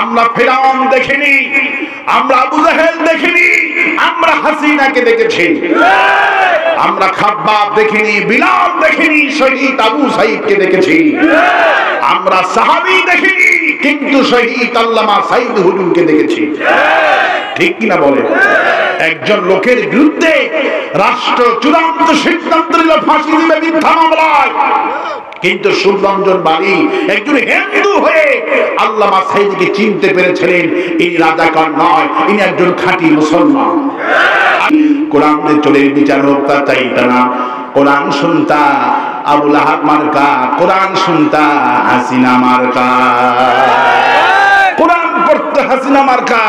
আমরা ফিরআউন দেখিনি, আমরা আবু জাহেল দেখিনি, আমরা হাসিনাকে দেখেছি। আমরা খাব্বাব দেখিনি, বিলাল দেখিনি, শহীদ আবু সাঈদকে দেখেছি। আমরা সাহাবী দেখিনি, কিন্তু শহীদ আল্লামা সাঈদ হুজুরকে দেখেছি। ঠিক কিনা বলে? একজন লোকের বিরুদ্ধে রাষ্ট্র চূড়ান্ত সিদ্ধান্ত নিল ফাঁসি দিবে মিথ্যা মামলায়, কিন্তু সুররঞ্জন বালী একজন হিন্দু হয়ে আল্লামা সাঈদকে চিনতে পেরেছিলেন এই রাজাকার নয়, ইনি একজন খাঁটি মুসলমান। কোরআনের চলে বিচার হোক তা চাইতা না। কোরআন শুনতা আবু লাহাব মার্কা, কোরআন শুনতা হাসিনা মার্কা। কোরআন পড়তো হাসিনা মার্কা,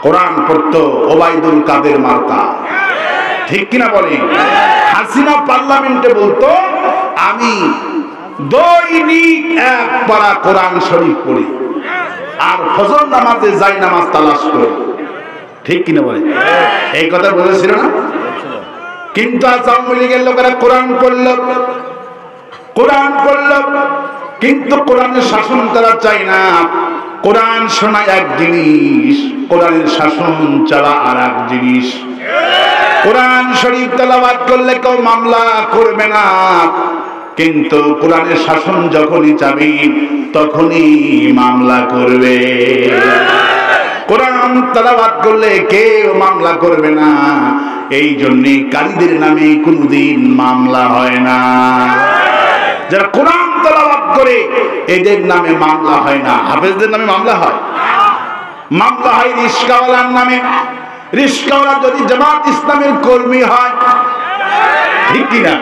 কোরআন পড়তো ওবায়দুল কাদের মার্কা। ঠিক কিনা বলে? হাসিনা পার্লামেন্টে বলতো আমি দৈনিক এক পারা কোরআন শরীফ পড়ি আর ফজর নামাজে যাই নামাজ তালাশ করি। ঠিক কিনা বলে? এই কথা বলেছিল না? কিন্তু আজ আওয়ামী লীগের লোকেরা কোরআন পড়ল, কোরআন পড়ল, কিন্তু কোরআনের শাসন তারা চায় না। কোরআন শোনা এক জিনিস, কোরআনের শাসন চালা আর এক জিনিস। কোরআন শরীফ তেলাওয়াত করলে কেউ মামলা করবে না, কিন্তু কোরআনের শাসন যখনই চাবি তখনই মামলা করবে। কোরআন তেলাওয়াত করলে কেউ মামলা করবে না, এই জন্যে কারীদের নামে কোনদিন মামলা হয় না। যারা কোরআন তেলাওয়াত করে এদের নামে মামলা হয় না, হাফেজদের নামে মামলা হয়। মামলা হয় রিস্কাওয়ালার নামে। রিস্কাওয়ালা যদি জামাত ইসলামের কর্মী হয়, ঠিক কিনা?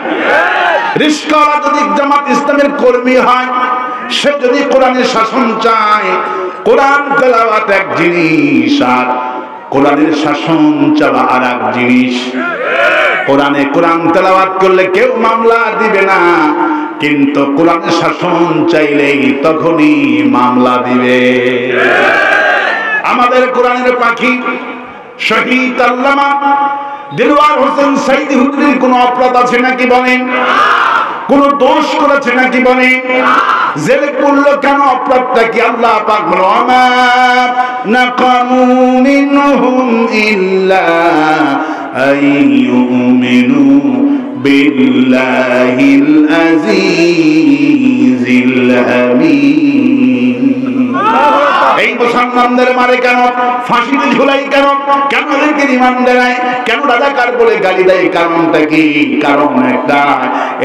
রিস্কাওয়ালা যদি জামাত ইসলামের কর্মী হয়, সে যদি কোরআনের শাসন চায়, কোরআন তেলাওয়াত এক জিনিস আর কোরআনের শাসন চাওয়া আর এক জিনিস। কোরআন তেলাওয়াত করলে কেউ মামলা দিবে না, কিন্তু কোরআনের শাসন চাইলেই তখনই মামলা দিবে। আমাদের কোরআনের পাখি শহীদ আল্লামা দিলওয়ার হোসেন সাঈদী হুজুরের কোন অপরাধ আছে নাকি বলেন? কোন দোষ করেছে নাকি বলেন? জেলে পড়লো কেন? অপরাধটা কি? আল্লাহ পাক বলেন ওয়ামা নাকামু মিনহুম ইল্লা আইয়ুমিনু বিল্লাহিল আজিজিল হামিদ। এই মুসলমানদের মারে কেন? ফাঁসিতে ঝুলাই কেন? কেন এদেরকে রিমান্ডে নেয়? কেন রাজাকার বলে গালি দেয়? কারণটা কি? কারণ একটা,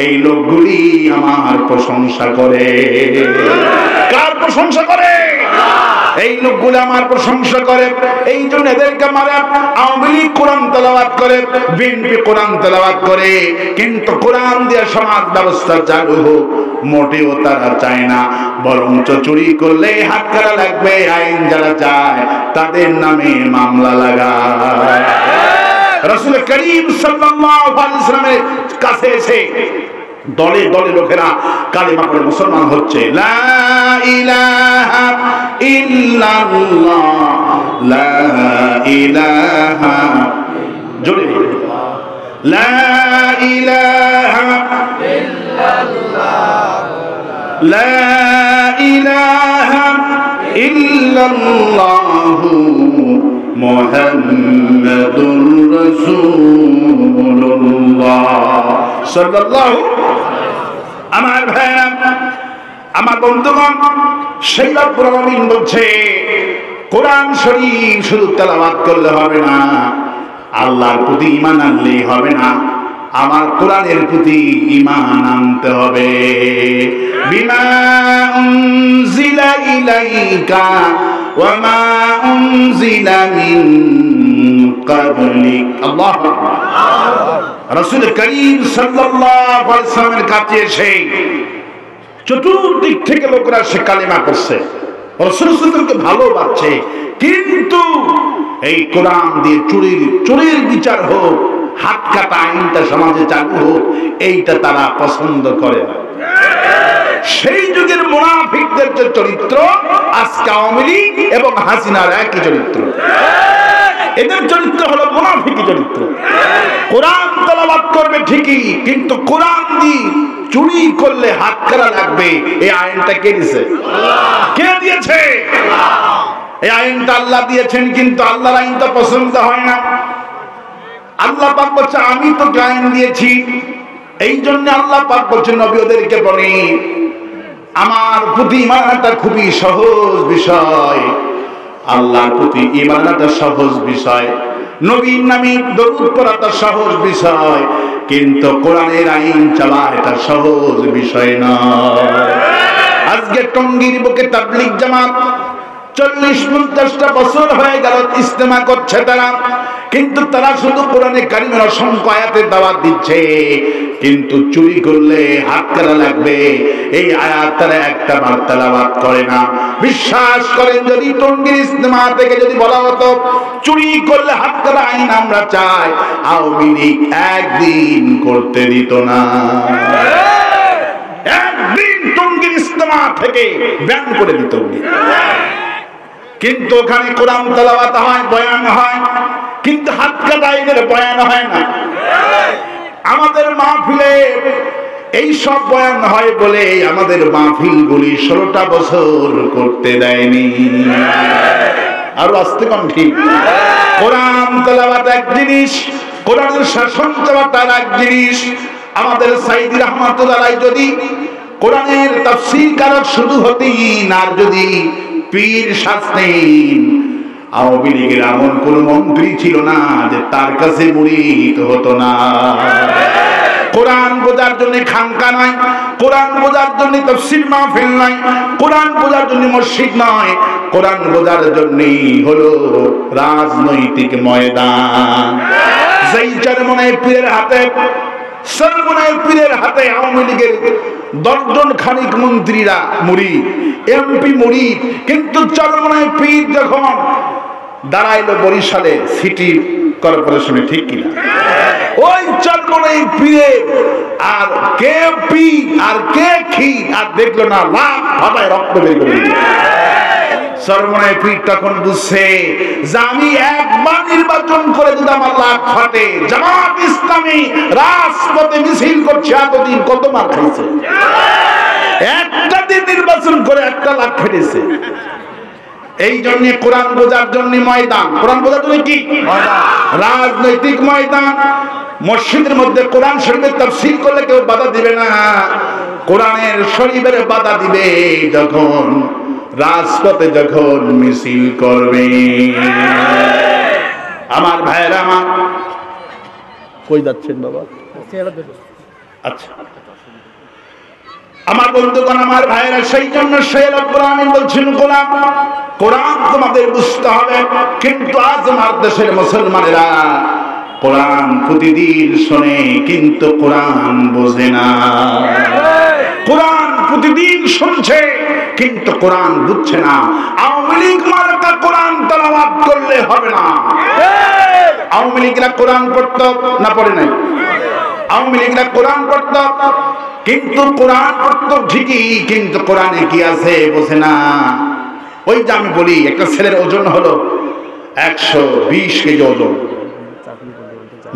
এই লোকগুলি আমার প্রশংসা করে। কার প্রশংসা করে? এই লোকগুলো আমার প্রশংসা করে, এই জন্য এদেরকে মারে। আওয়ামী লীগ কোরআন তেলাওয়াত করে, বিএনপি কোরআন তেলাওয়াত করে, কিন্তু কোরআন দিয়ে সমাজ ব্যবস্থা চালু হোক মোটেও তারা চায় না। বরঞ্চ চুরি করলে হাত কাটা লাগবে, আইন যারা চায় তাদের নামে মামলা লাগায়। রাসূল করিম সাল্লাল্লাহু আলাইহি ওয়াসাল্লামের কাছে এসে দলে দলে লোকেরা কালেমা পড়ে মুসলমান হচ্ছে। লা ইলাহা ইল্লাল্লাহ, লা ইলাহা, জোরে লা ইলাহা ইল্লাল্লাহ, লা ইলাহা ইল্লাল্লাহু মুহাম্মাদুর রাসূলুল্লাহ সাল্লাল্লাহু। আমার ভাইরা, আমার বন্ধুগণ, সেই রব্বুল আলামিন বলছে কোরআন শরীফ শুধু তেলাওয়াত করলে হবে না, আল্লাহর প্রতি ঈমান আনলেই হবে না, আমার কোরআনের প্রতি ঈমান আনতে হবে। বিমা উনজিলা ইলাইকা ওয়া মা উনজিলা মিন ক্বাবলিক। আল্লাহু আকবার। রাসূল করিম সাল্লাল্লাহু আলাইহি ওয়াসাল্লামের কাছে এসে চতুর্দিক থেকে লোকেরা সে কালেমা করছে, রাসূল সাল্লাল্লাহু ভালোবাসছে, কিন্তু এই কোরআন দিয়ে চুরির বিচার হোক, হাত কাটা আইনটা সমাজে চালু হোক, এইটা তারা পছন্দ করে না। সেই যুগের মুনাফিকদের যে চরিত্র, আজকে আওয়ামী লীগ এবং হাসিনার একই চরিত্র। এদের চরিত্র হলো মুনাফিকি চরিত্র। কোরআন তেলাওয়াত করবে ঠিকই, কিন্তু কোরআন দিয়ে চুরি করলে হাত কাটা লাগবে, এই আইনটা কে দিয়েছে? কে দিয়েছে? এই আইনটা আল্লাহ দিয়েছেন, কিন্তু আল্লাহর আইন তো পছন্দ হয় না। আল্লাহ পাক বলছে আমি তো আইন দিয়েছি, এই জন্য আল্লাহ পাক বলছেন নবী ওদেরকে বলে আমার প্রতি ঈমান আনাটা খুবই সহজ বিষয়। আল্লাহর প্রতি ঈমান আনাটা সহজ বিষয়, নবীর নামে দরুদ পড়াটা সহজ বিষয়, কিন্তু কোরআনের আইন চালা এটা সহজ বিষয় না। আজকে টঙ্গীর বুকে তাবলীগ জামাত 40-50টা বছর হয়ে গেল ইজতেমা করছে তারা, কিন্তু তারা শুধু কোরআনে কারিমের অসংখ্য আয়াতের দাওয়াত দিচ্ছে, কিন্তু চুরি করলে হাত কাটা লাগবে এই আয়াত তারা একটা বার তেলাওয়াত করে না। বিশ্বাস করেন যদি টঙ্গীর ইজতেমা থেকে যদি বলা হতো চুরি করলে হাত কাটা আইন আমরা চাই, আওয়ামী লীগ একদিন করতে দিত না। একদিন টঙ্গীর ইজতেমা থেকে ব্যান করে দিত। কিন্তু ওখানে কোরআন তেলাওয়াত হয়, বয়ান হয়, কিন্তু হাত কাটা আইনের বয়ান হয় না। আমাদের মাহফিলে এই সব বয়ান হয় বলে আমাদের মাহফিলগুলি 16টা বছর করতে দেয়নি। আরো আসতে কম ঠিক। কোরআন তেলাওয়াত এক জিনিস, কোরআনের শাসন চালাটা এক জিনিস। আমাদের সাইদি রহমাতুল্লাহ আলাইহি যদি কোরআনের তাফসীর কারক শুধু হতেন আর যদি পীর শাস্তেন, আওয়ামী লীগের এমন কোন মন্ত্রী ছিল না যে তার কাছে মুরিদ হতো না। কোরআন বোঝার জন্য খানকা নয়, কোরআন বোঝার জন্য তাফসীর মাহফিল নয়, কোরআন বোঝার জন্য মসজিদ নয়, কোরআন বোঝার জন্য হলো রাজনৈতিক ময়দান। যেই চরমনায় পীরের হাতে, সরমনায় পীরের হাতে আওয়ামী লীগের 10 জন খানিক মন্ত্রীরা মুরিদ, এমপি মুরিদ, কিন্তু চরমনায় পীর যখন দাঁড়াইলো বরিশালে সিটি কর্পোরেশনে, ঠিক কিনা? ওই চরমনায় পীরে আর কে পি আর কে খি আর দেখলো না, লাখ ভাবায় রক্ত বের করে দিল। চরমনায় পীর তখন বুঝছে যে আমি একবার নির্বাচন করে যদি আমার লাখ ফাটে, জামাত ইসলামী রাজপথে মিছিল করছে, এতদিন কত মার খাইছে, একটা দিন নির্বাচন করে 1 লাখ ফেটেছে। এই জন্য কোরআন বোঝার জন্য ময়দান, কোরআন বোঝার জন্য কি রাজনৈতিক ময়দান। মসজিদের মধ্যে কোরআন শরীফের তাফসীর করলে কেউ বাধা দিবে না, কোরআনের শরীফের বাধা দিবে যখন রাজপথে যখন মিছিল করবে। আমার ভাইয়েরা, আমার কই যাচ্ছেন বাবা? আচ্ছা আমার বন্ধুগণ, আমার ভাইয়েরা, সেই জন্য রব্বুল আলামিন বলছেন গোলাম কোরআন তোমাদের বুঝতে হবে। কিন্তু আজ আমার দেশের মুসলমানেরা কোরআন প্রতিদিন শোনে কিন্তু কোরআন বোঝে না। কোরআন প্রতিদিন শুনছে কিন্তু কোরআন বুঝছে না। আওয়ামী লীগ মার্কা কোরআন তেলাওয়াত করলে হবে না। আওয়ামী লীগরা কোরআন পড়তো না পড়ে নাই? আওয়ামী লীগরা কোরআন পড়তো, কিন্তু কোরআন পড়তো ঠিকই, কিন্তু কোরআনে কি আছে বোঝে না। ওই যে আমি বলি একটা ছেলের ওজন হলো 120 কেজি ওজন,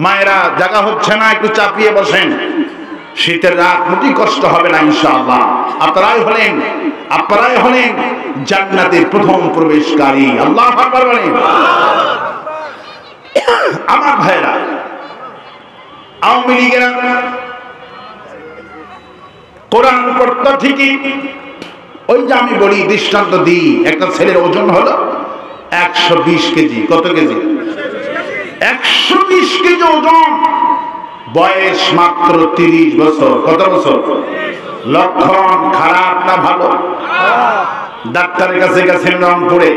মায়েরা জায়গা হচ্ছে না, একটু চাপিয়ে বসেন, শীতের রাত মোটেই কষ্ট হবে না ইনশাআল্লাহ। আপনারাই হলেন জান্নাতের প্রথম প্রবেশকারী। আল্লাহু আকবার বলেন। আমার ভাইরা, আওয়ামী লীগেরা কোরআন পড়তো ঠিকই, ওই যে আমি বলি দৃষ্টান্ত দিই, একটা ছেলের ওজন হলো 120 কেজি। কত কেজি? 120 কেজি ওজন, বয়স মাত্র 30 বছর। কত বছর? লক্ষণ খারাপ না ভালো? ডাক্তারের কাছে গেছেন রংপুরে,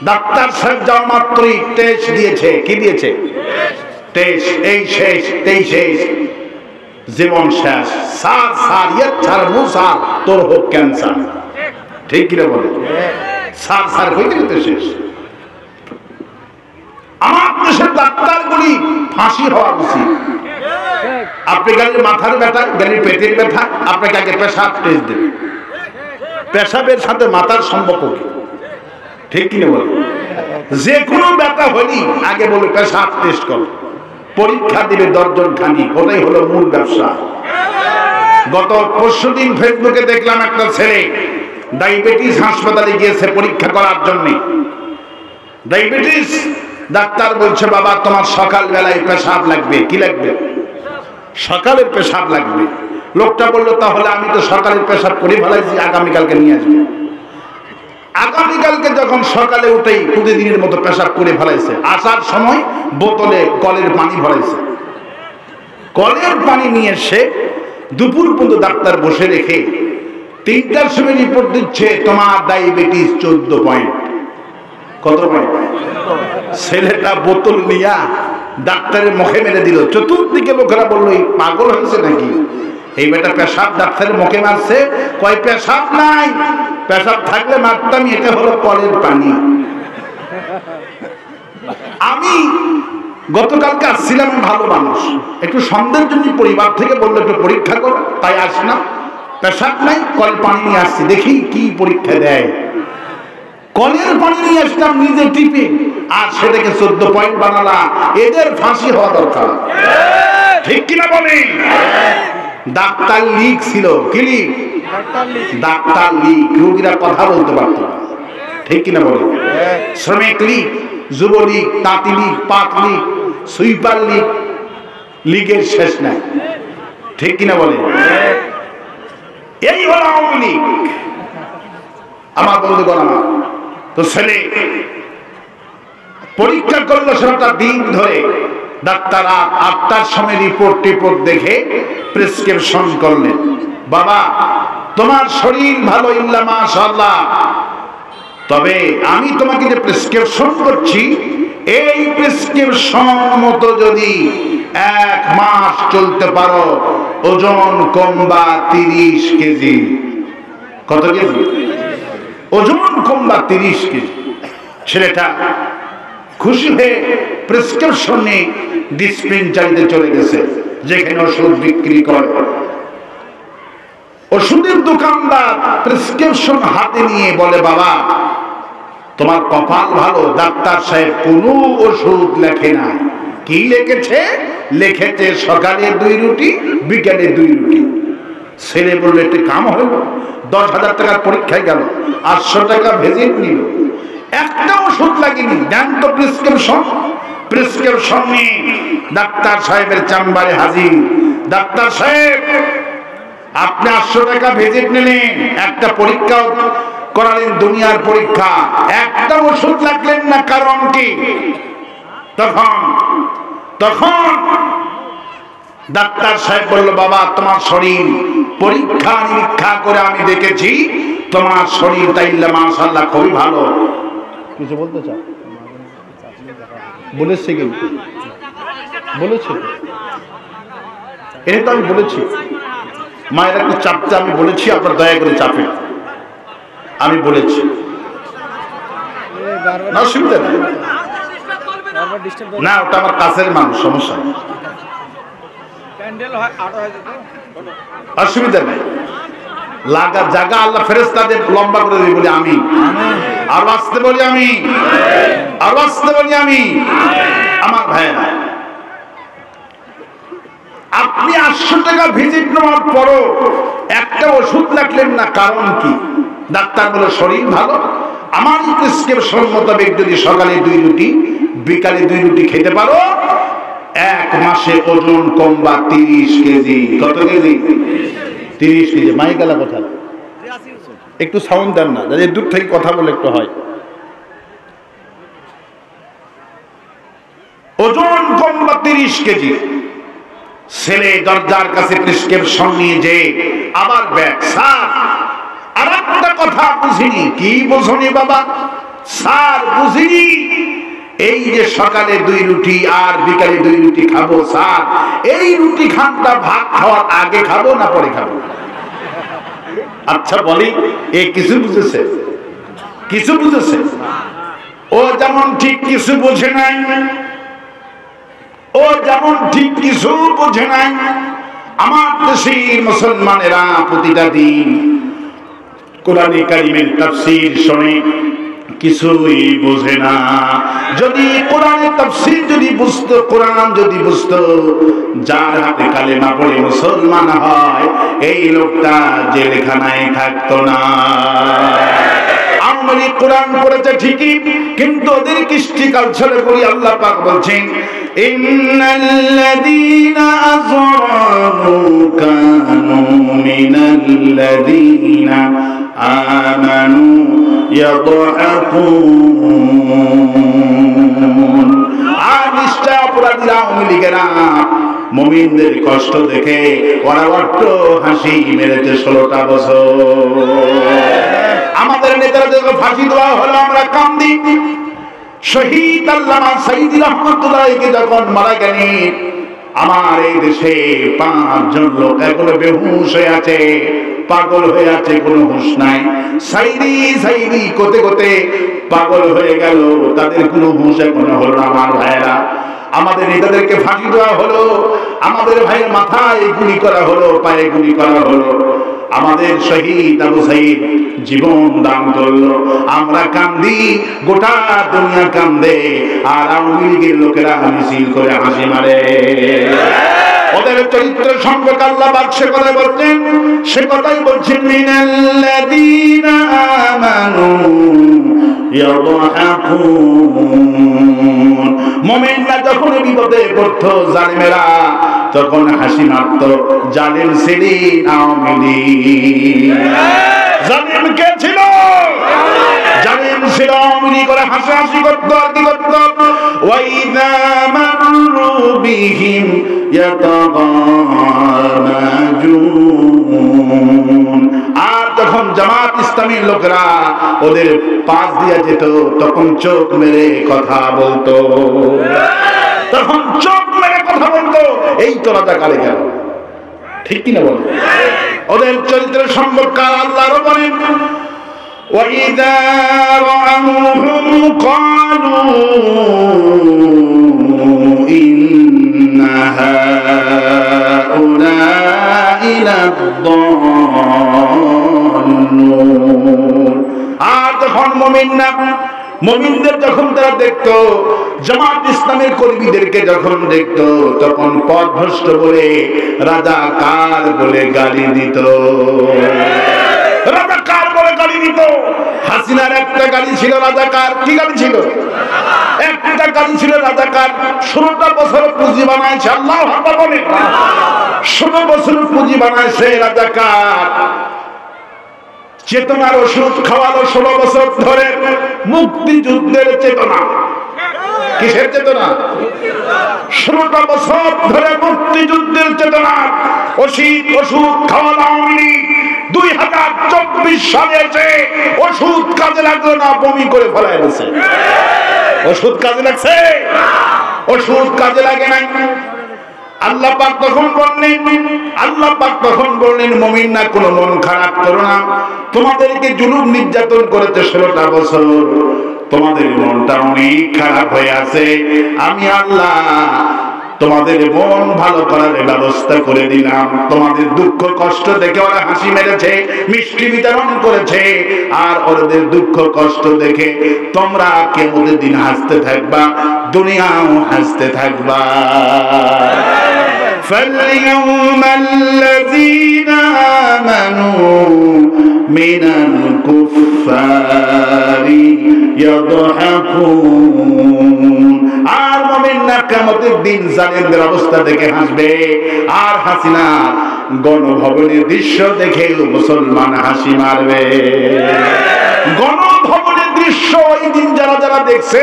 ডাক্তার সাহেব যাওয়া মাত্রই টেস্ট দিয়েছে। কি দিয়েছে? টেস্ট। এই শেষ, এই শেষ, জীবন শেষ। স্যার ইয়ে ছাড় মুসার তোর হোক ক্যান্সার। ঠিক কিনা বলে? স্যার কইতে কইতে শেষ। আমার দেশের ডাক্তারগুলি ফাঁসি হওয়া উচিত। আপনি গাড়ির মাথার ব্যথা, গাড়ির পেটের ব্যথা, আপনাকে আগে পেশাব টেস্ট দেবে। পেশাবের সাথে মাথার সম্পর্ক কি? ঠিক কিনা বলে? যে কোনো ব্যথা হলেই আগে বলে পেশাব টেস্ট করো, পরীক্ষা দিবে 10 জন খানি। ওটাই হলো মূল ব্যবসা। গত পরশুদিন ফেসবুকে দেখলাম একটা ছেলে ডায়াবেটিস হাসপাতালে গিয়েছে পরীক্ষা করার জন্য। ডায়াবেটিস, ডাক্তার বলছে বাবা তোমার সকাল বেলায় পেশাব লাগবে। কি লাগবে? সকালের পেশাব লাগবে। লোকটা বলল তাহলে আমি তো সকালের পেশাব করে ফেলাইছি, আগামীকালকে নিয়ে আসবে। আগামীকালকে যখন সকালে উঠেই প্রতিদিনের মতো পেশাব করে ফেলাইছে, আসার সময় বোতলে কলের পানি ভরাইছে। কলের পানি নিয়ে এসে দুপুর পর্যন্ত ডাক্তার বসে রেখে 3টার সময় রিপোর্ট দিচ্ছে তোমার ডায়াবেটিস 14 পয়েন্ট। কত পয়েন্ট? ছেলেটা বোতল নিয়া ডাক্তারের মুখে মেরে দিল। চতুর্দিকে লোকেরা বললো এই পাগল হয়েছে নাকি, এই বেটা পেশাব ডাক্তারের মুখে মারছে। কয় পেশাব নাই, পেশাব থাকলে মারতাম, এটা হলো কলের পানি। আমি গতকালকে আসছিলাম, ভালো মানুষ, একটু সন্দেহের জন্য পরিবার থেকে বললো একটু পরীক্ষা করো, তাই আসলাম। পেশাব নাই, কল পানি নিয়ে আসছি, দেখি কি পরীক্ষা দেয়। কলের পানি নিয়ে আসলাম নিজে টিপে, আর সেটাকে 14 পয়েন্ট বানালা। এদের ফাঁসি হওয়া দরকার, ঠিক কিনা বলেন? ডাক্তার লিক ছিল। কি লিক? ডাক্তার লিক, রোগীরা কথা বলতে পারত না, ঠিক কিনা বলেন? শ্রমিক লীগ, যুবলীগ, তাঁতি লীগ, পাট লীগ, সুইপার লীগ, লীগের শেষ নাই, ঠিক কিনা বলেন? এই হল আওয়ামী লীগ। আমার বন্ধুগণ, আমার তো ছেলে পরীক্ষা করলো সারাটা দিন ধরে। ডাক্তার 8টার সময় রিপোর্ট দেখে প্রেসক্রিপশন করলেন, বাবা তোমার শরীর ভালো ইল্লা মাশাআল্লাহ, তবে আমি তোমাকে যে প্রেসক্রিপশন করছি এই প্রেসক্রিপশন মতো যদি 1 মাস চলতে পারো, ওজন কমবা 30 কেজি। কত কেজি? ওজন কমবা 30 কেজি। ছেলেটা খুশি হয়ে প্রেসক্রিপশন নিয়ে ডিসপেন্সারিতে চলে গেছে, যেখানে ওষুধ বিক্রি করে। ওষুধের দোকানদার প্রেসক্রিপশন হাতে নিয়ে বলে, বাবা তোমার কপাল ভালো, ডাক্তার সাহেব কোনো ওষুধ লেখে না। কি লিখেছে? লিখেছে সকালে 2 রুটি, বিকালে 2 রুটি। ছেলে বললো একটা কাম হলো, 10,000 টাকার পরীক্ষায় গেল, 800 টাকা ভিজিট নিল, একটা ওষুধ লাগেনি। দেন তো প্রেসক্রিপশন। প্রেসক্রিপশন নিয়ে ডাক্তার সাহেবের চেম্বারে হাজির। ডাক্তার সাহেব আপনি 800 টাকা ভিজিট নিলেন, একটা পরীক্ষা করালেন, দুনিয়ার পরীক্ষা, একটা ওষুধ লাগলেন না, কারণ কি? তখন ডাক্তার সাহেব বলল, বাবা তোমার শরীর পরীক্ষা নিরীক্ষা করে আমি দেখেছি তোমার শরীরটা ইল্লা মাশাআল্লাহ খুবই ভালো। কিছু বলতে চাও? বলেছে কিন্তু বলেছে, এটা তো আমি বলেছি। মায়ের একটু চাপতে আমি বলেছি, আপনার দয়া করে চাপে, আমি বলেছি না, অসুবিধা নেই। না, ওটা আমার কাছের মানুষ, সমস্যা নেই, অসুবিধা নেই। লাগা জায়গা আল্লাহ ফেরেশতাদের লম্বা করে দিই বলি আমি, আর আসতে বলি আমি, আর আসতে বলি আমি। আমার ভাইয়েরা, আপনি 800 টাকা ভিজিট নেওয়ার পরও একটা ওষুধ লাগলেন না, কারণ কি? ডাক্তার বলে শরীর ভালো, আমার প্রেসক্রিপশন মোতাবেক যদি সকালে 2 রুটি, বিকালে 2 রুটি খেতে পারো, 1 মাসে ওজন কমবা 30 কেজি। কত কেজি? 30 কেজি। মাইকালা কথা একটু সাউন্ড দেন না, যাতে দূর থেকে কথা বলে একটু হয়। ওজন কমবা 30 কেজি। ছেলে দরজার কাছে প্রেসক্রিপশন নিয়ে যে আবার ব্যাগ। স্যার আর একটা কথা বুঝিনি। কি বুঝনি বাবা? স্যার বুঝিনি, এই যে সকালে 2 রুটি আর বিকালে 2 রুটি খাবো, স্যার এই রুটি খানটা ভাত খাওয়ার আগে খাবো না পরে খাবো? আচ্ছা বলি, এ কিছু বুঝেছে? কিছু বুঝেছে? ও যেমন ঠিক কিছু বোঝে নাই, ও যেমন ঠিক কিছু বোঝে নাই। আমার দেশের মুসলমানেরা প্রতিটা দিন কোরআনে কারিমের তাফসীর শোনে, কিছুই বোঝে না। যদি কোরআনের তাফসীর যদি বুঝতো, কোরআন যদি বুঝতো, যার হাতে কালেমা পড়ে মুসলমান হয় এই লোকটা জেলখানায় থাকতো না। আওয়ামী কোরআন পড়েছে ঠিকই, কিন্তু ওদের কৃষ্টি কালচারে করি আল্লাহ পাক বলছেন ইন্নাল্লাযীনা আযলামু কানু মিনাল্লাযীনা আমানু ইয়াদহাকুন। আর নিশ্চয় অপরাধীরা আওয়ামী লীগেরা মুমিনদের কষ্ট দেখে ওরা বড্ড হাসি মেরেছে 16টা বছর। আমাদের নেতারা যখন ফাঁসি দেওয়া হলো আমরা কান্দি। শহীদ আল্লামা সাইদি রহমাতুল্লাহকে যখন মারা গেলেন, আমার এই দেশে 5 জন লোক এখনো বেহুশ হয়ে আছে, পাগল হয়ে আছে, কোনো হুঁশ নাই। সাইদি সাইদি কোতে কোতে পাগল হয়ে গেল, তাদের কোনো হুঁশ এখনো হলো না। আমার ভাইয়েরা, আমাদের নেতাদেরকে ফাঁসি দেওয়া হলো, আমাদের ভাইয়ের মাথায় গুলি করা হলো, পায়ে গুলি করা হলো। আমাদের শহীদ আবু সাইদ জীবন দান করলো, আমরা কান্দি, গোটা দুনিয়া কান্দে, আর আওয়ামী লীগের লোকেরা মিছিল করে হাসি মারে। ওদের চরিত্র সম্পর্কে আল্লাহ পাক সে কথা বলছেন, সে কথাই বলছেন মিনাল্লাযীনা আমানু ইয়াদহাকুন। মুমিনরা যখন বিপদে পড়তো, জালিমেরা তখন হাসি মারত। জালিম ছিলেন আওয়ামী লীগ। জালিম কে ছিল? জালিম ছিল আওয়ামী লীগ। করে হাসাহাসি করতো, আর কি করতো? ওয়াইযা মাররু বিহিম ইয়াতাগামাজুন। আর যখন জামাত ইসলামীর লোকেরা ওদের পাশ দিয়ে যেত, তখন চোখ মেরে কথা বলতো, তখন চোখ মেরে কথা বলতো, এই তো রাজাকারে গেল। ঠিক কিনা বল? ওদের চরিত্রের সম্পর্কে আল্লাহ আরো বলেন وَإِذَا رَأَوْهُمْ قَالُوا إِنَّ هَؤُلَاءِ لَضَالُّونَ। আর যখন মুমিনদের যখন তারা দেখতো, জামাত ইসলামের কর্মীদেরকে যখন দেখতো, তখন পথভ্রষ্ট বলে, রাজাকার বলে গালি দিত। রাজাকার বলে গালি দিত। হাসিনার একটা গালি ছিল রাজাকার। কি গালি ছিল? একটা গালি ছিল রাজাকার। 16টা বছর পুঁজি বানাইছে। আল্লাহু আকবার বলে। 16 বছর পুঁজি বানাইছে রাজাকার। চেতনার ওষুধ খাওয়ালো 16 বছর ধরে, মুক্তিযুদ্ধের চেতনা। কিসের চেতনা? 16টা বছর ধরে মুক্তিযুদ্ধের চেতনা। ওষুধ খাওয়ালো আওয়ামী লীগ। 2024 সালে এসে ওষুধ কাজে লাগলো না, বমি করে ফেলায় দিয়েছে। ওষুধ কাজে লাগছে? ওষুধ কাজে লাগে নাই। আল্লাহ পাক তখন বললেন মুমিনরা কোনো মন খারাপ করো না, তোমাদেরকে জুলুম নির্যাতন করেছে 16টা বছর, তোমাদের মনটা অনেক খারাপ হয়ে আছে, আমি আল্লাহ তোমাদের মন ভালো করার ব্যবস্থা করে দিলাম। তোমাদের দুঃখ কষ্ট দেখে ওরা হাসি মেরেছে, মিষ্টি বিতরণ করেছে, আর ওদের দুঃখ কষ্ট দেখে তোমরা কিয়ামতের দিন হাসতে থাকবা, দুনিয়াও হাসতে থাকবা। فَالْيَوْمَ الَّذِينَ آمَنُوا مِنَ الْكُفَّارِ يَضْحَكُونَ। আর মুমিনরা কিয়ামতের দিন জালিমদের অবস্থা দেখে হাসবে, আর হাসিনার গণভবনের দৃশ্য দেখে মুসলমান হাসি মারবে। গণভবনের দৃশ্য ওই দিন যারা যারা দেখছে,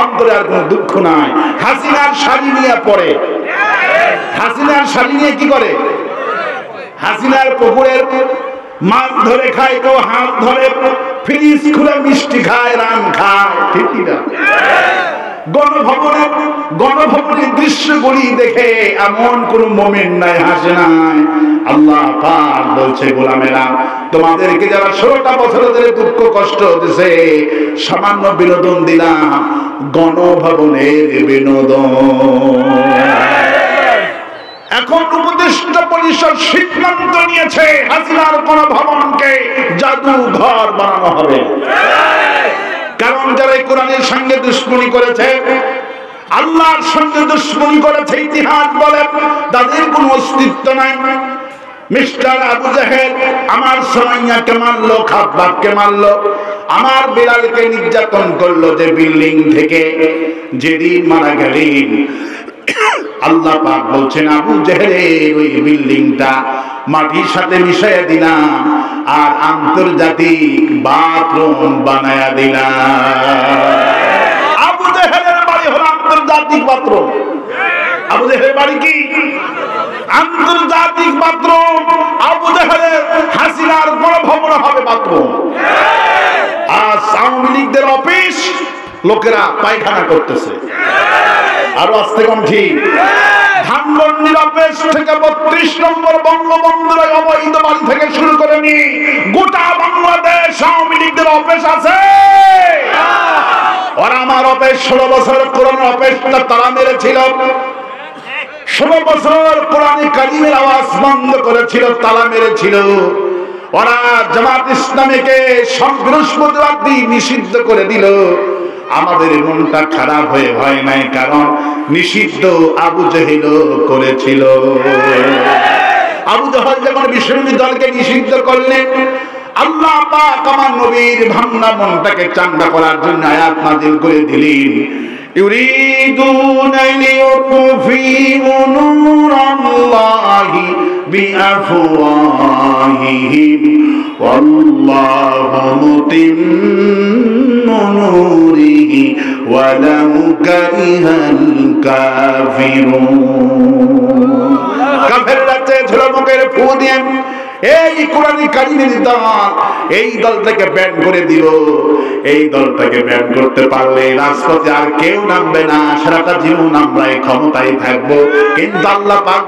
অন্তরে আর কোনো দুঃখ নাই। হাসিনার শাড়ি নিয়ে পড়ে, হাসিনার শাড়ি নিয়ে কি করে? হাসিনার পুকুরের মাছ ধরে খায়, কেউ হাত ধরে, ফ্রিজ খুলে মিষ্টি খায়, রাম খায়। ঠিক না? গণভবনের দৃশ্যগুলি দেখে এমন কোন মুমিন নাই হাসে নাই। আল্লাহ পাক বলছে, গোলামেরা তোমাদেরকে যারা 16টা বছর ধরে দুঃখ কষ্ট দিয়েছে, সামান্য বিনোদন দিলাম, গণভবনের বিনোদন। এখন উপদেষ্টা পরিষদ সিদ্ধান্ত নিয়েছে হাসিনার গণভবনকে জাদুঘর বানানো হবে। কোরআনের সঙ্গে দুশমনি করেছে, আল্লাহর সঙ্গে দুশমনি করেছে, ইতিহাস বলে তাদের কোনো অস্তিত্ব নাই। মিস্টার আবু জাহেল আমার সুমাইয়াকে মারলো, খাব্বাবকে মারলো, আমার বিলালকে নির্যাতন করলো, যে বিল্ডিং থেকে যেদিন মারা গেলেন আল্লাহ পাক বলছেন আবু জাহেলের ওই বিল্ডিংটা মাটির সাথে মিশাইয়া দিলাম আর আন্তর্জাতিক বাথরুম বানায়া দিলাম। আবু জাহেলের বাড়ি হলো আন্তর্জাতিক বাথরুম। আবু জাহেলের বাড়ি কি? আন্তর্জাতিক বাথরুম। আবু জাহেলের হাসিনার বড় ভবন হবে বাথরুম। আর আওয়ামী লীগদের অফিস লোকেরা পায়খানা করতেছে। আরো আসতে কম ঠিক। ধানমন্ডির অফিস থেকে 32 নম্বর বঙ্গবন্ধুর অবৈধ বাড়ি থেকে শুরু করে নিয়ে গোটা বাংলাদেশ আওয়ামী লীগদের অফিস আছে। ওরা আমার অফিস 16 বছরের পুরনো অফিসটা তারা মেরেছিল, 16 বছর কোরআনে কারিমের আওয়াজ বন্ধ করেছিল, তালা মেরেছিল। ওরা জামাত ইসলামীকে সব বৃহস্পতিবার দিন নিষিদ্ধ করে দিল। আমাদের মনটা খারাপ হয়ে হয় নাই, কারণ নিষিদ্ধ আবু জাহেল করেছিল। আবু জাহেল যখন বিশ্ববিদ্যালয়কে নিষিদ্ধ করলেন, আল্লাহ পাক আমার নবীর ভাঙা মনটাকে চাঙ্গা করার জন্য আয়াত নাযিল করে দিলেন, ইউরিদুনা লিইউতফিউ নূরাল্লাহি বিআফওয়াহিহিম ওয়াল্লাহু মুতিম্মু নূরিহি ওয়ালাউ কারিহাল কাফিরুন। কাফেররা চেয়েছিল মুখের ফু দিয়ে এই কোরআনি কারিমের দল, এই দলটাকে ব্যান করে দিল। এই দলটাকে ব্যান করতে পারলে রাজপথে আর কেউ নামবে না, সারাটা জীবন আমরা এই ক্ষমতায় থাকবো। কিন্তু আল্লাহ পাক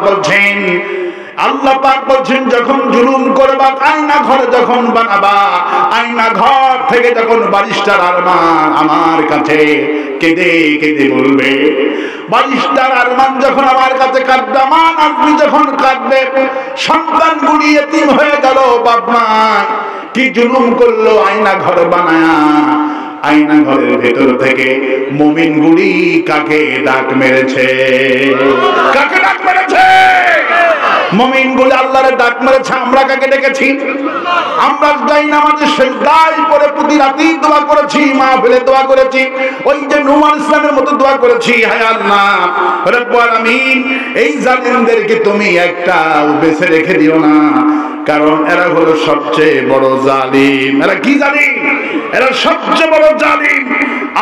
বলছেন যখন জুলুম করবা, আয়না ঘর যখন বানাবা, আয়না ঘর থেকে যখন বারিস্টার আরমান আমার কাছে কেঁদে কেঁদে বলবে, বারিস্টার আরমান যখন আমার কাছে কাঁদবে, আমার আপনি যখন কাঁদবে, সন্তান গুলি এতিম হয়ে গেল, বাপ মা কি জুলুম করলো, আয়না ঘর বানায়া আয়না ঘরের ভেতর থেকে মুমিন গুলি কাকে ডাক মেরেছে? কাকে ডাক মেরেছে? মুমিন গুলি আল্লাহর ডাক মেরেছে। আমরা কাকে ডেকেছি? আমরা যাই নামাজে সিজদায় পড়ে প্রতি রাতেই দোয়া করেছি, মাহফিলে দোয়া করেছি, ওই যে নূহ আলাইহিস সালামের মতো দোয়া করেছি, হায় আল্লাহ রব্বুল আলামিন এই জালিমদেরকে তুমি একটা বেঁচে রেখে দিও না, কারণ এরা হলো সবচেয়ে বড় জালিম। এরা কি জালিম? এরা সবচেয়ে বড় জালিম।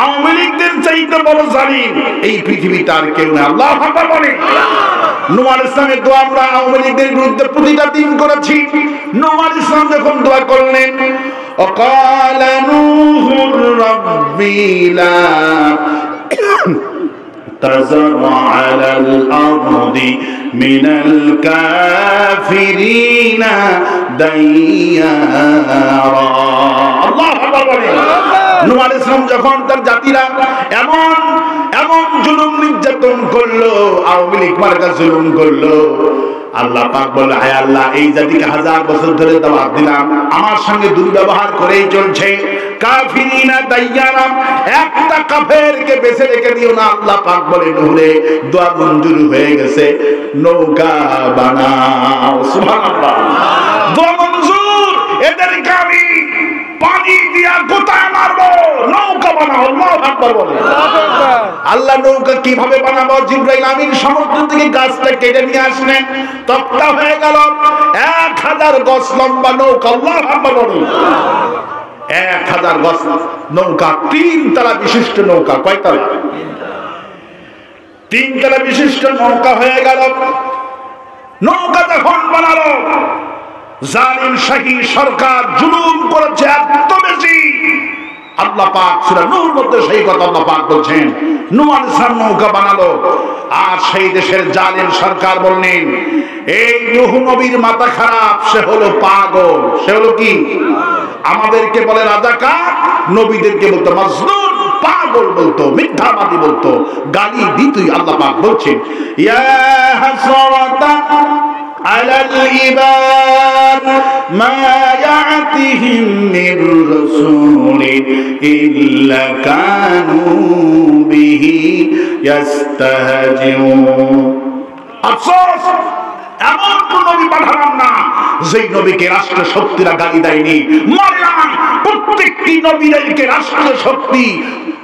আওয়ামী লীগদের চাইতে বড় জালিম এই পৃথিবীতে আর কেউ নেই। আল্লাহু আকবার বলেন। নূহ আলাইহিস সালামের দোয়া আমরা আওয়ামী লীগের বিরুদ্ধে প্রতিটা দিন করেছি। নূহ আলাইহিস সালাম যখন দোয়া করলেন, ওয়াকালা নূহুর রাব্বি লা تذر على الأرض من الكافرين ديارا। الله أكبر। নূহ আলাইহিস সালাম যখন তার জাতিরা এমন জুলুম নির্যাতন করলো, আওয়ামী লীগ মার্কা জুলুম করলো, আল্লাহ পাক বলে, হায় আল্লাহ এই জাতিকে 1000 বছর ধরে দাওয়াত দিলাম, আমার সঙ্গে দুর্ব্যবহার করেই চলছে, কাফিরিনা দাইয়ারা, একটা কাফেরকে বেঁচে রেখে দিও না। আল্লাহ পাক বলে, নূরে দোয়া মঞ্জুর হয়ে গেছে, নৌকা বানাও। সুবহানাল্লাহ, দোয়া মঞ্জুর, এদেরকে আমি পানি দিয়া গোটায় মারবো, নৌকা বানাও। আল্লাহু আকবার বলে। আল্লাহ নৌকা কিভাবে বানাবো? জিবরাইল আমিন সমুদ্র থেকে গাছটা কেটে নিয়ে আসলেন, তক্তা হয়ে গেল 1000 গজ লম্বা নৌকা। আল্লাহু আকবার বলে। 1000 গজ নৌকা, 3 তলা বিশিষ্ট নৌকা। কয় তলা? 3 তলা বিশিষ্ট নৌকা হয়ে গেল। নৌকা যখন বানালো, জালিম শাহী সরকার জুলুম করেছে এত বেশি, আল্লাহ পাক সূরা নূহর মধ্যে সেই কথা আল্লাহ পাক বলছেন। নূহ আলাইহিস সালাম নৌকা বানালো, আর সেই দেশের জালিম সরকার বললেন, এই নূহ নবীর মাথা খারাপ, সে হলো পাগল। সে হলো কি? আমাদেরকে বলে রাজাকার, নবীদেরকে বলতো মাজনুন, পাগল বলতো, মিথ্যাবাদী বলতো, গালি দিতই। আল্লাহ পাক বলছেন, ইয়া হাসরাতান আলাল ইবাদ মা ইয়াতিহিম মির রাসূলিন ইল্লা কানু বিহি ইস্তাহজিউন। আফসোস, এমন কোন নবী পাঠালাম না যেই নবীকে রাষ্ট্র শক্তিরা গালি দেয়নি, মারলাম। প্রত্যেকটি নবীদেরকে রাষ্ট্র শক্তি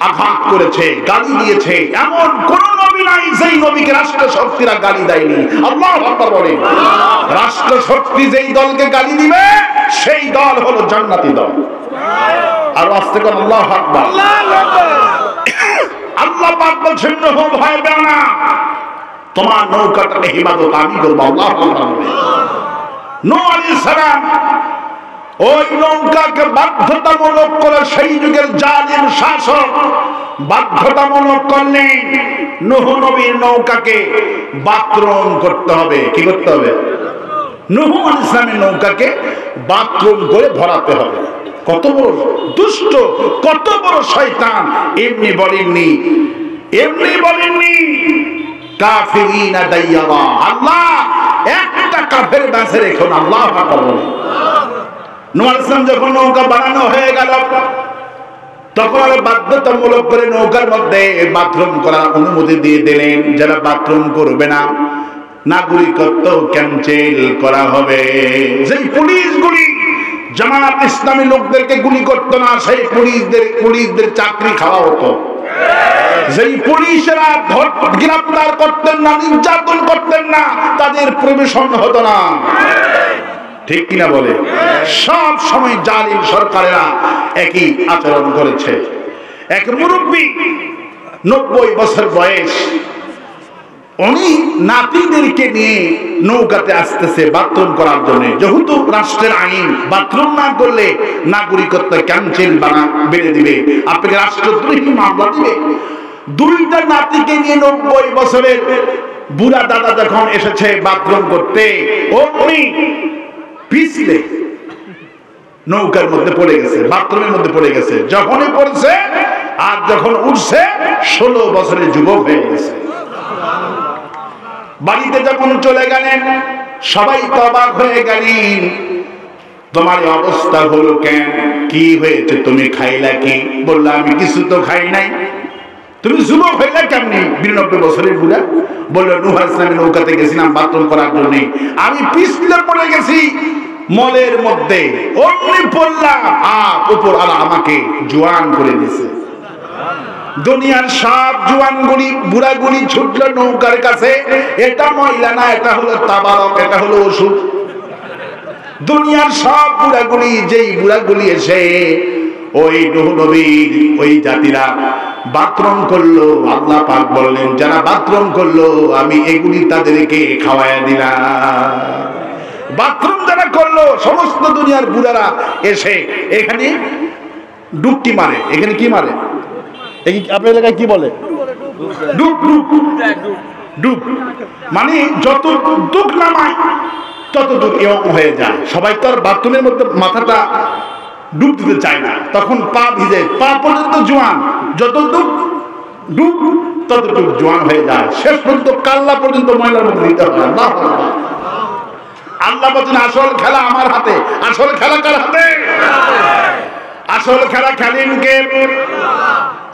আঘাত করেছে, গালি দিয়েছে। এমন কোন নবী নাই যেই নবীকে রাষ্ট্র শক্তিরা গালি দেয়নি। আল্লাহু আকবার বলে। রাষ্ট্র শক্তি যেই দলকে গালি দিবে সেই দল হলো জান্নাতি দল। আর আস্তে করে আল্লাহু আকবার। আল্লাহ পাক বলছেন, নূহ ভয় পেও না, তোমার নৌকাটাকে হিফাজত আমি করব। আল্লাহু আকবার। নূহ আলাইহিস সালাম ওই নৌকাকে বাধ্যতামূলক করে সেই যুগের জালিম শাসক বাধ্যতামূলক করলেন নূহ নবীর নৌকাকে বাথরুম করতে হবে। কি করতে হবে? নূহ আলাইহিস সালামের নৌকাকে বাথরুম করে ভরাতে হবে। কত বড় দুষ্ট, কত বড় শয়তান! এমনি বলেননি, এমনি বলেননি কাফিরিনা দাইয়ারা। আল্লাহ একটা কাফের বাঁচে রেখো না। আল্লাহু আকবার। নূহ আলাইহিস সালাম যখন নৌকা বানানো হয়ে গেল তখন আর বাধ্যতামূলক করে নৌকার মধ্যে বাথরুম করার অনুমতি দিয়ে দিলেন। যারা বাথরুম করবে না নাগরিকত্ব ক্যান্সেল করা হবে। যেই পুলিশগুলি জামাত ইসলামী লোকদেরকে গুলি করতো না, সেই পুলিশদের চাকরি খাওয়া হতো। যেই পুলিশেরা গ্রেফতার করতেন না, নির্যাতন করতেন না, তাদের প্রমোশন হতো না। ঠিক কিনা বলে? সব সময় জালিম সরকারেরা একই আচরণ করেছে। এক মুরব্বী 90 বছর বয়স, উনি নাতিদেরকে নিয়ে নৌকাতে আসতেছে বাথরুম করার জন্য। যেহেতু রাষ্ট্রের আইন, বাথরুম না করলে নাগরিকত্ব ক্যান্সেল বেড়ে দিবে, আপনাকে রাষ্ট্রদ্রোহী মামলা দিবে। দুইটা নাতিকে নিয়ে 90 বছরের বুড়া দাদা যখন এসেছে বাথরুম করতে, অমনি পিছলে নৌকার মধ্যে পড়ে গেছে, বাথরুমের মধ্যে পড়ে গেছে। যখনই পড়ছে আর যখন উঠছে 16 বছরের যুবক হয়ে গেছে। বাড়িতে যখন চলে গেলেন সবাই তো অবাক হয়ে গেলেন, তোমার অবস্থা হলো কেন? কি হয়েছে? তুমি খাইলা কি? বললা আমি কিছু তো খাই নাই। তুমি যুবক হইলা কেমনি? 92 বছরের বুড়া বললো, নূহ আলাইহিস সালামের নৌকাতে গেছিলাম বাথরুম করার জন্য, আমি পিছলে পড়ে গেছি মলের মধ্যে, অমনি পড়লাম আর উপর আলা আমাকে জোয়ান করে দিয়েছে। দুনিয়ার সব জোয়ানগুলি বুড়াগুলি ছুটলো নৌকার কাছে। এটা ময়লা না, এটা হলো তাবারক, এটা হলো ওষুধ। দুনিয়ার সব বুড়াগুলি, যেই বুড়াগুলি এসে ওই নূহ নবীর ওই জাতিরা বাথরুম করলো, আল্লাহ পাক বললেন যারা বাথরুম করলো আমি এগুলি তাদেরকে খাওয়ায়া দিলাম। বাথরুম যারা করলো সমস্ত দুনিয়ার বুড়ারা এসে এখানে ডুবকি মারে। এখানে কি মারে? আপনার এলাকায় কি বলে? ডুব। ডুব ডুব মানে যত দুঃখ নামায় তত দুঃখ হয়ে যায়। সবাই তো আর বাথরুমের মধ্যে মাথাটা ডুব দিতে চায় না, তখন পা ভিজে, পা পর্যন্ত জোয়ান, যত ডুব ডুব ততটুকু জোয়ান হয়ে যায়। শেষ পর্যন্ত কাল্লা পর্যন্ত ময়লার মধ্যে দিতে হয়। আল্লাহ আল্লাহ বলছেন আসল খেলা আমার হাতে। আসল খেলা কার হাতে? আসল খেলা খেলেন কে?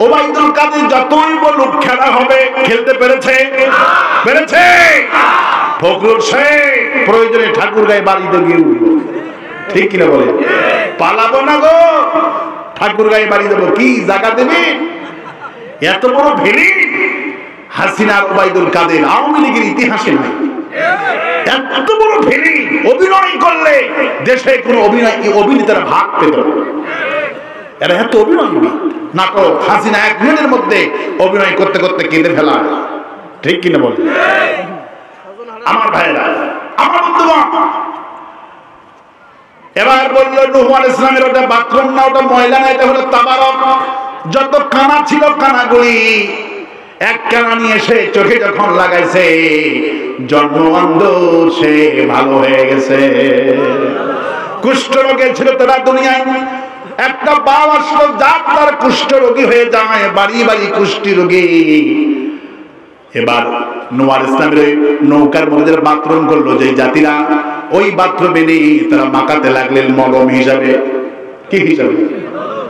ওবাইদুল কাদের যতই বলুক খেলা হবে, খেলতে পেরেছে? পেরেছে। ফখরুল শেখ প্রয়োজনে ঠাকুরগাঁয়ে বাড়িতে গিয়ে উঠবো। ঠিক কিনা বলে? পালাবো না গো, ঠাকুরগাঁয়ে বাড়ি দেবো। কি জায়গা দেবে? এত বড় ভেলি হাসিনা ওবাইদুল কাদের আওয়ামী লীগের ইতিহাসে নাই। এত বড় ভেলি অভিনয় করলে দেশে কোন অভিনেতারা ভাগ পেত না। এরা এত অভিনয় নাটক। হাসিনা 1 মিনিটের মধ্যে অভিনয় করতে করতে কেঁদে ফেলা। ঠিক কিনা বলে? আমার ভাইরা, আমার বন্ধুগণ, এবার বললো নূহ আলাইহিস সালামের ওটা বাথরুম না, ওটা ময়লা না, এটা হলো তাবারক। যত কানা ছিল কানাগুলি এক কানা নিয়ে এসে চোখে যখন লাগাইছে, জন্ম অন্ধ সে ভালো হয়ে গেছে। কুষ্ঠরোগে ছিল তারা দুনিয়ায়। একটা বাপ আসলো যার তার কুষ্ঠ রোগী হয়ে যায়, বাড়ি বাড়ি কুষ্ঠি রোগী। এবার নূহ আলাইহিস সালামের নৌকার মধ্যে বাথরুম করলো যে জাতিরা, ওই বাথরুমে নিয়ে তারা মাখাতে লাগলেন মলম হিসাবে। কি হিসাবে?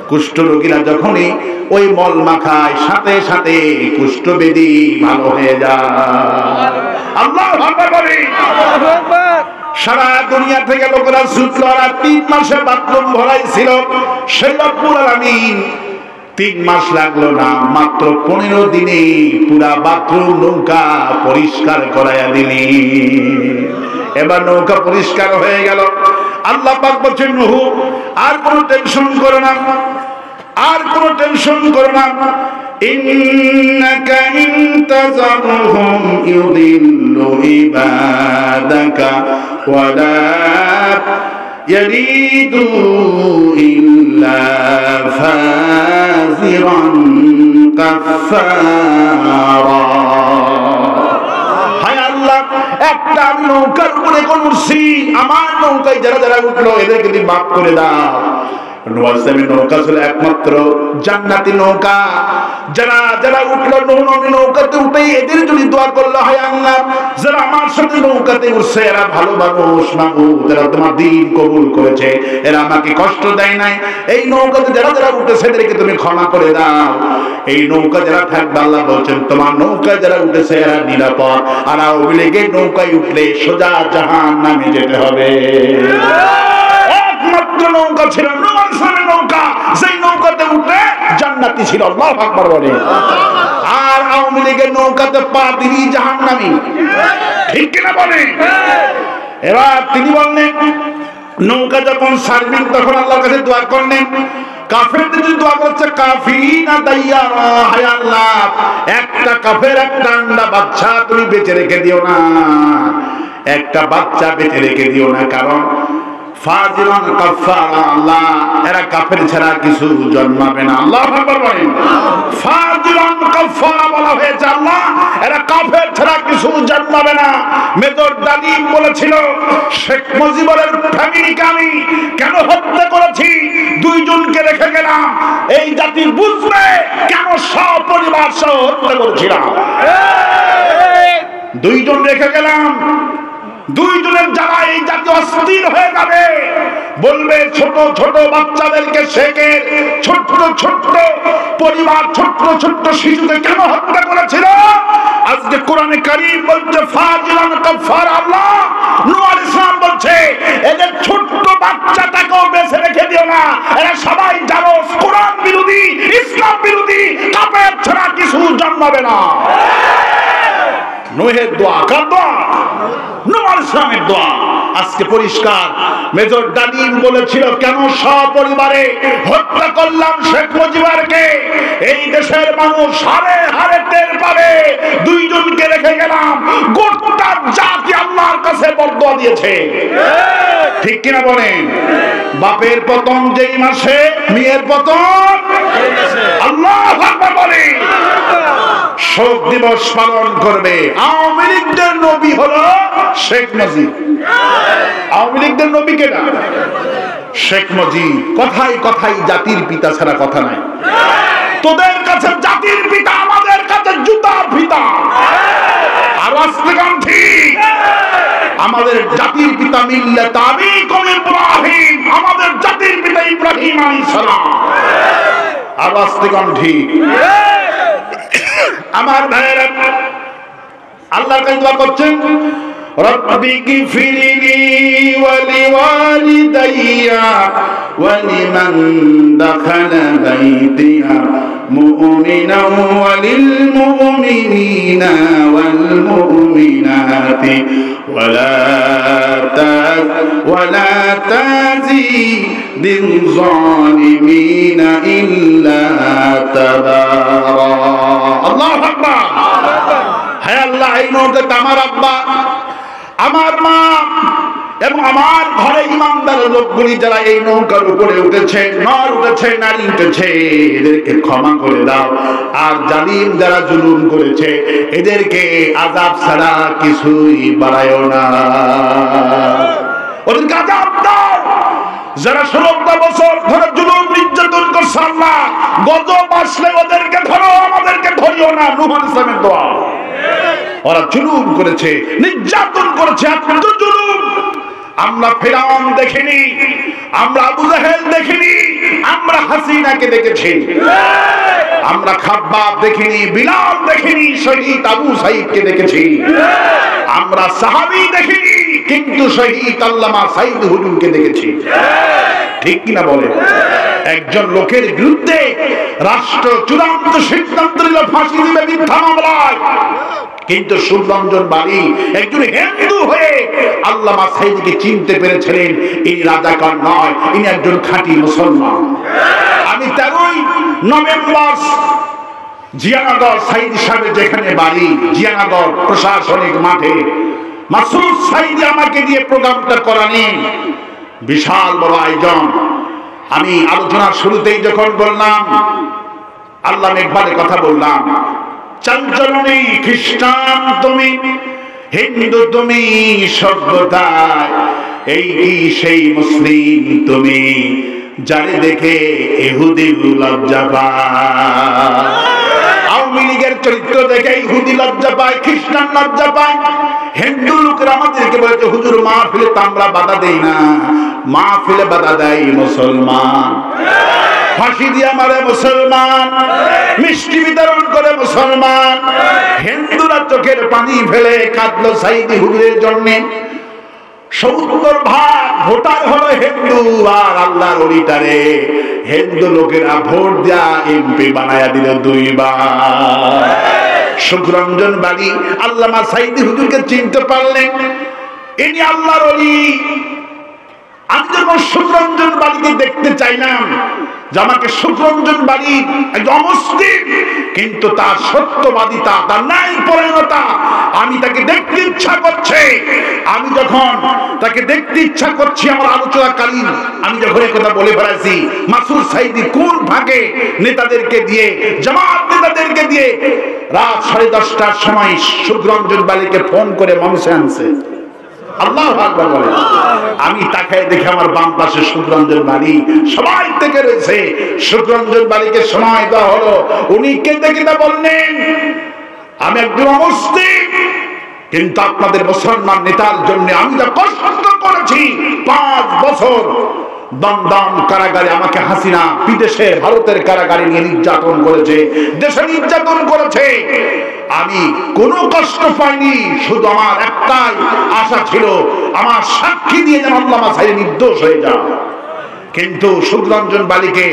কুষ্ঠ রোগীরা যখনই ওই মল মাখায় সাথে সাথে কুষ্ঠ বেদি ভালো হয়ে যায়। আল্লাহু আকবার বলি। সারা দুনিয়া থেকে লোকেরা ছুটলো, আর 3 মাসে বাথরুম ভরাইছিল। সেই রব্বুল আলামিন 3 মাস লাগলো না, মাত্র 15 দিনে পুরা বাথরুম নৌকা পরিষ্কার করাইয়া দিলি। এবার নৌকা পরিষ্কার হয়ে গেল। আল্লাহ পাক বলছেন, নূহ আর কোনো টেনশন করো না, আর কোনো টেনশন করো না। ইন্নাকা ইনতাযারহুম ইউদিল্লু ইবাদাকা ওয়ালা ইয়ারিদু ইল্লা ফাজিরান কাফফারা। হায় আল্লাহ, একটা আমি নৌকার উপরে উঠছি, আমার নৌকায় যারা যারা উঠলো এদেরকে তুমি মাফ করে দাও। নূহ আলাইহিস সালামের নৌকা ছিল একমাত্র জান্নাতি নৌকা। যারা যারা উঠলো নবী নৌকাতে উঠে এদের যদি দোয়া করলো, হায় আল্লাহ যারা আমার সাথে নৌকাতে উঠছে এরা ভালো মানুষ, মাবুদ যারা তোমার দ্বীন কবুল করেছে, এরা আমাকে কষ্ট দেয় নাই, এই নৌকাতে যারা যারা উঠেছে এদেরকে তুমি ক্ষমা করে দাও। এই নৌকা যারা থাকবে, আল্লাহ বলছেন তোমার নৌকায় যারা উঠেছে এরা নিরাপদ, আর আওয়ামী লীগের নৌকায় উঠলে সোজা জাহান্নামে যেতে হবে। একমাত্র নৌকা ছিল নূহ আলাইহিস সালামের নৌকা, সেই নৌকাতে উঠলে জান্নাতি ছিল। আল্লাহু আকবার বলে। আর আওয়ামী লীগের নৌকাতে পা দিলি জাহান্নামী। ঠিক কিনা বলে? এবার তিনি বললেন, নৌকা যখন ছাড়বেন তখন আল্লাহর কাছে দোয়া করলেন। কাফেরদের যদি দোয়া করছে কাফিনা দাইয়ারা, হায় আল্লাহ একটা কাফের একটা আন্ডা বাচ্চা তুমি বেঁচে রেখে দিও না, একটা বাচ্চা বেঁচে রেখে দিও না, কারণ ফাজিরান কাফফারা, আল্লাহ এরা কাফের ছাড়া কিছু জন্মাবে না। আল্লাহু আকবার বলেন। ফাজিরান কাফফারা বলা হয়েছে, আল্লাহ এরা কাফের ছাড়া কিছু জন্মাবে না। মেজর ডালিম বলেছিল, শেখ মুজিবের ফ্যামিলিকে আমি কেন হত্যা করেছি, 2 জনকে রেখে গেলাম, এই জাতি বুঝবে কেন সপরিবার সহ হত্যা করেছিলাম। 2 জন রেখে গেলাম, 2 জনের জ্বালা এই জাতি অস্থির হয়ে যাবে, বলবে ছোট ছোট বাচ্চাদেরকে, শেখের ছোট্ট ছোট্ট পরিবার, ছোট্ট ছোট্ট শিশুকে কেন হত্যা করেছিল। আজকে কোরআনে কারীম বলছে ফাজিরান কাফফারা। আল্লাহ নূহ আলাইহিস সালাম বলছে এদের ছোট্ট বাচ্চাটাকেও বেঁচে রেখে দিও না, এরা সবাই জানো কোরআন বিরোধী, ইসলাম বিরোধী, কাফের ছাড়া কিছু জন্মাবে না। নূহের দোয়া, কার দোয়া? নূহ আলাইহিস সালামের দোয়া। আজকে পরিষ্কার। মেজর ডালিম বলেছিল, কেন সপরিবারে হত্যা করলাম শেখ মুজিবকে, এই দেশের মানুষ হারে হারে টের পাবে, 2 জনকে রেখে গেলাম, গোটা জাতি আল্লাহর কাছে বরদোয়া দিয়েছে। ঠিক কিনা বলেন? বাপের পতন যেই মাসে, মেয়ের পতন আল্লাহু আকবার বলে। শোক দিবস পালন করবে। আওয়ামী লীগের নবী হলো শেখ মুজিব। আওয়ামী লীগের নবী কেনা? শেখ মুজিব। কথায় কথায় জাতির পিতা ছাড়া কথা নাই। তোদের কাছে জাতির পিতা, আমাদের কাছে জুতার পিতা। আর আসলেন ঠিক, আমাদের জাতির পিতা মিল্লাত আবিকুম ইব্রাহিম, আমাদের জাতির পিতা ইব্রাহিম আলাইহিস সালাম। আর আসলেন ঠিক। আমার ভাইয়েরা আল্লাহর কাছে দোয়া করছেন, রব্বি গফিরলি ওয়া লিওয়ালিদাইয়া ওয়া লিমান দাখালা বাইতিয়া মুমিনান ওয়া লিল মুমিনিনা ওয়াল মুমিনাতি ওয়া লা তাজিদিল যালিমিনা ইল্লা তাবারা। আল্লাহু আকবার। হে আল্লাহ, এই নৌকাতে আমার আব্বা, আমার মা এবং আমার ঘরে ইমানদার লোকগুলি যারা এই নৌকার উপরে উঠেছে, নর উঠেছে, নারী উঠেছে, এদেরকে ক্ষমা করে দাও। আর জালিম যারা জুলুম করেছে এদেরকে আযাব ছাড়া কিছুই বাড়ায়ও না, ওদেরকে আযাব দাও। যারা 16 বছর ধরে জুলুম নির্যাতন করছে, আল্লাহ গজব আসলে ওদেরকে ধরো, আমাদেরকে ধরিও না। নূহ আলাইহিস সালামের দোয়া। ওরা জুলুম করেছে, নির্যাতন করেছে, এত জুলুম আমরা ফিরআউন দেখিনি, আমরা আবু জাহেল দেখিনি, আমরা হাসিনাকে দেখেছি, আমরা খাব্বাব দেখিনি, বিলাল দেখিনি, শহীদ আবু সাইদকে দেখেছি, আমরা সাহাবী দেখিনি, কিন্তু শহীদ আল্লামা সাইদ হুজুরকে দেখেছি। ঠিক কিনা বলে? একজন লোকের বিরুদ্ধে রাষ্ট্র চূড়ান্ত সিদ্ধান্ত নিল ফাঁসি দিবে মিথ্যা মামলায়, কিন্তু সুররঞ্জন বালী একজন হিন্দু হয়ে আল্লামা সাইদকে চিনতে পেরেছিলেন এই রাজাকার নয়, ইনি একজন খাঁটি মুসলমান। আমি 13ই নভেম্বর জিয়ানগর সাইদ সাহেবের যেখানে বাড়ি, জিয়ানগর প্রশাসনিক মাঠে মাসুদ সাইদ আমাকে দিয়ে প্রোগ্রামটা করালেন, বিশাল বড় আয়োজন। আমি আলোচনার শুরুতেই যখন বললাম, আল্লাহ একবারে কথা বললাম, চঞ্চলনী খ্রিস্টান তুমি, হিন্দু তুমি সভ্যতায়, এই কি সেই মুসলিম তুমি, যারে দেখে ইহুদি লজ্জা পায়। আওয়ামী লীগের চরিত্র দেখে ইহুদি লজ্জা পায়, খ্রিস্টান লজ্জা পায়। হিন্দু লোকেরা আমাদেরকে বলেছে হুজুর মাহফিলে তো আমরা বাধা দেই না, মাহফিলে বাধা দেয় মুসলমান। ফাঁসি দিয়ে মারে মুসলমান, মিষ্টি বিতরণ করে মুসলমান। হিন্দুরা চোখের পানি ফেলে কাঁদলো সাইদি হুজুরের জন্য। 70% ভোটার হলো হিন্দু, আর আল্লাহর ওলিটারে হিন্দু লোকেরা ভোট দেয়া এমপি বানায়া দিল 2 বার। সুররঞ্জন বালী আল্লামা সাইদি হুজুরকে চিনতে পারলেন, ইনি আল্লাহর ওলি। আমি যখন সুররঞ্জন বালীকে দেখতে চাইলাম যে আমাকে সুররঞ্জন বালী একজন অমুসলিম, কিন্তু তার সত্যবাদিতা, তার ন্যায় পরায়ণতা, আমি তাকে দেখতে ইচ্ছা করছে। আমি যখন তাকে দেখতে ইচ্ছা করছি, আমার আলোচনাকালীন আমি যখন এই কথা বলে বেড়াইছি, মাসুদ সাইদি কোন ভাগে নেতাদেরকে দিয়ে, জামাত নেতাদেরকে দিয়ে রাত 10:30টার সময় সুররঞ্জন বালীকে ফোন করে মঞ্চে আনছে। আল্লাহু আকবার বলে। আমি তাকায় দেখে আমার বাম পাশে সুররঞ্জন বালী সবাই থেকে রয়েছে। সুররঞ্জন বালীকে সময় দেওয়া হলো, উনি কেঁদে কেঁদে বললেন, আমি একজন মুসলিম, কিন্তু আপনাদের মুসলমান নেতার জন্য আমি যা কষ্ট করেছি, 5 বছর দমদম কারাগারে আমাকে হাসিনা বিদেশে ভারতের কারাগারে নিয়ে নির্যাতন করেছে, দেশে নির্যাতন করেছে, আমি কোনো কষ্ট পাইনি। শুধু আমার একটাই আশা ছিল, আমার সাক্ষী দিয়ে যেন আল্লামা সাইদ নির্দোষ হয়ে যায়। কিন্তু সুররঞ্জন বালীকে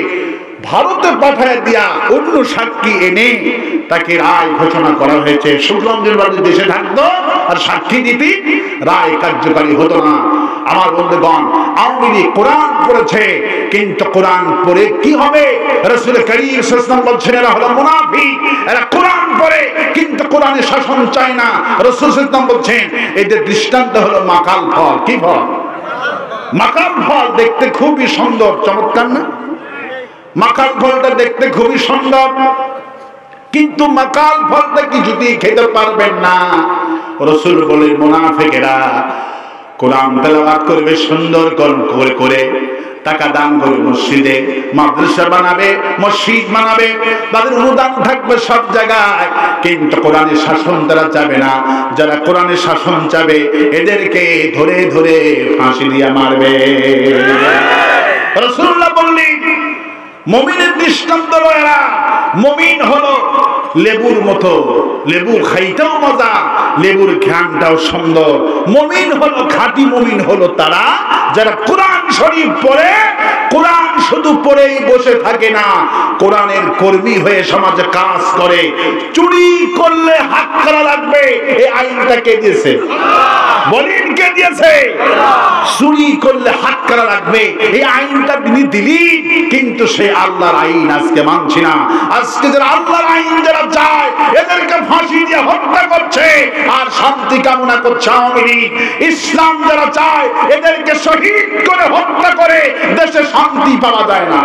ভারতে পাঠায় দিয়া অন্য সাক্ষী এনে তাকে রায় ঘোষণা করা হয়েছে। সুররঞ্জন বালী দেশে থাকতো আর সাক্ষী দিতে রায় কার্যকারী হতো না। আমার বন্ধুগণ, আওয়ামী লীগ কোরআন পড়েছে, কিন্তু কোরআন পড়ে কি হবে? রাসূল করিম সাল্লাল্লাহু আলাইহি ওয়াসাল্লাম বলছেন এরা হলো মুনাফিক, এরা কোরআন পড়ে কিন্তু কোরআনের শাসন চায় না। রাসূল সাল্লাল্লাহু আলাইহি ওয়াসাল্লাম বলছেন এদের দৃষ্টান্ত হলো মাকাল ফল। কি ফল? মাকাল ফল। দেখতে খুবই সুন্দর, চমৎকার না? মাকাল ফলটা দেখতে খুবই সুন্দর, কিন্তু মাকাল ফলটা কিছুতেই খেতে পারবেন না। রাসূল বলেন মুনাফিকেরা কোরআন তেলাওয়াত করবে সুন্দর করে করে, টাকা দান করবে, মসজিদে মাদ্রাসা বানাবে, মসজিদ বানাবে, তাদের অনুদান থাকবে সব জায়গায়, কিন্তু কোরআনের শাসন তারা চাবে না। যারা কোরআনের শাসন চাবে এদেরকে ধরে ধরে ফাঁসি দিয়ে মারবে। রাসূলুল্লাহ বললেন মুমিনের দৃষ্টান্ত এরা। মুমিন হলো লেবুর মতো, লেবু খাইতেও মজা, লেবুর ঘ্রাণটাও সুন্দর। মুমিন হলো, খাঁটি মুমিন হলো তারা যারা কোরআন শরীফ পড়ে, কোরআন শুধু পড়েই বসে থাকে না, কোরআনের কর্মী হয়ে সমাজে কাজ করে। চুরি করলে হাত করা লাগবে, এই আইনটা কে দিয়েছে? বলেন কে দিয়েছে? চুরি করলে হাত করা লাগবে, এই আইনটা তিনি দিলেন, কিন্তু সে আল্লাহর আইন আজকে মানছি না। আজকে যারা আল্লাহর আইন যারা চায় এদেরকে ফাঁসি দিয়ে হত্যা করছে, আর শান্তি কামনা করছে আওয়ামী লীগ। ইসলাম যারা চায় এদেরকে শহীদ করে হত্যা করে দেশে শান্তি পাওয়া যায় না।